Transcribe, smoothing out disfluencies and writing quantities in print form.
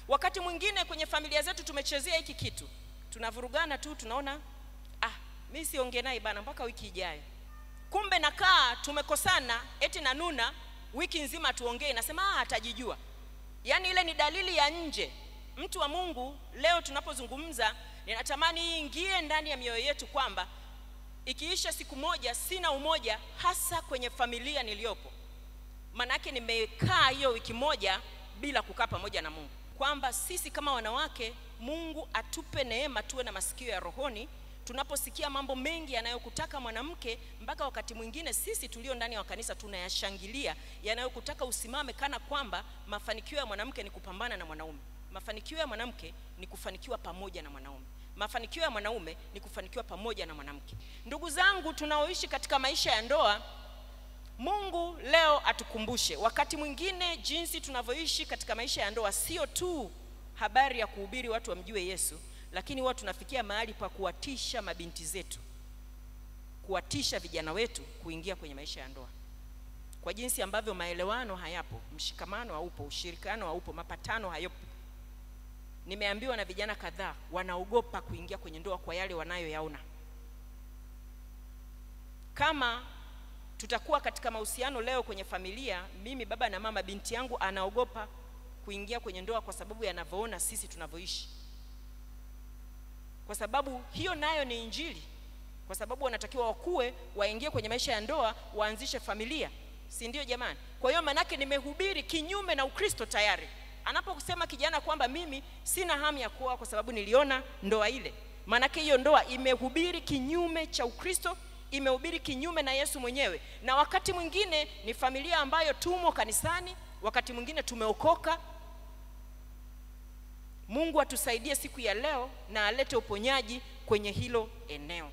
Wakati mwingine kwenye familia zetu tumechezea hiki kitu, tunavurugana tu, tunaona mimi siongee naye bana mpaka wiki ijayo. Kumbe nakaa tumekosana, eti na Nuna wiki nzima tuongee, nasema atajijua. Yaani ile ni dalili ya nje. Mtu wa Mungu, leo tunapozungumza, ninatamani ingie ndani ya mioyo yetu kwamba ikiisha siku moja sina umoja hasa kwenye familia niliyopo, manake nimekaa hiyo wiki moja bila kukaa pamoja na Mungu. Kwamba sisi kama wanawake, Mungu atupe neema tuwe na masikio ya rohoni tunaposikia mambo mengi yanayokutaka mwanamke, mpaka wakati mwingine sisi tulio ndani ya kanisa tunayashangilia yanayokutaka usimame, kana kwamba mafanikio ya mwanamke ni kupambana na mwanaume. Mafanikio ya mwanamke ni kufanikiwa pamoja na mwanaume. Mafanikio ya mwanaume ni kufanikiwa pamoja na mwanamke. Ndugu zangu tunaoishi katika maisha ya ndoa, Mungu leo atukumbushe wakati mwingine jinsi tunavyoishi katika maisha ya ndoa sio tu habari ya kuhubiri watu wamjue Yesu, lakini watu tunafikia mahali pa kuwatisha mabinti zetu, kuwatisha vijana wetu kuingia kwenye maisha ya ndoa. Kwa jinsi ambavyo maelewano hayapo, mshikamano haupo, ushirikiano haupo, mapatano hayapo. Nimeambiwa na vijana kadhaa wanaogopa kuingia kwenye ndoa kwa yale wanayoyaona. Kama tutakuwa katika mahusiano leo kwenye familia, mimi baba na mama, binti yangu anaogopa kuingia kwenye ndoa kwa sababu yanavyoona sisi tunavyoishi. Kwa sababu hiyo nayo ni injili. Kwa sababu wanatakiwa wakue, waingie kwenye maisha ya ndoa, waanzishe familia. Si ndio jamani? Kwa hiyo manake nimehubiri kinyume na Ukristo tayari. Anapokusema kijana kwamba mimi sina hamu ya kuoa kwa sababu niliona ndoa ile, manake hiyo ndoa imehubiri kinyume cha Ukristo, imehubiri kinyume na Yesu mwenyewe. Na wakati mwingine ni familia ambayo tumo kanisani, wakati mwingine tumeokoka. Mungu atusaidie siku ya leo na alete uponyaji kwenye hilo eneo.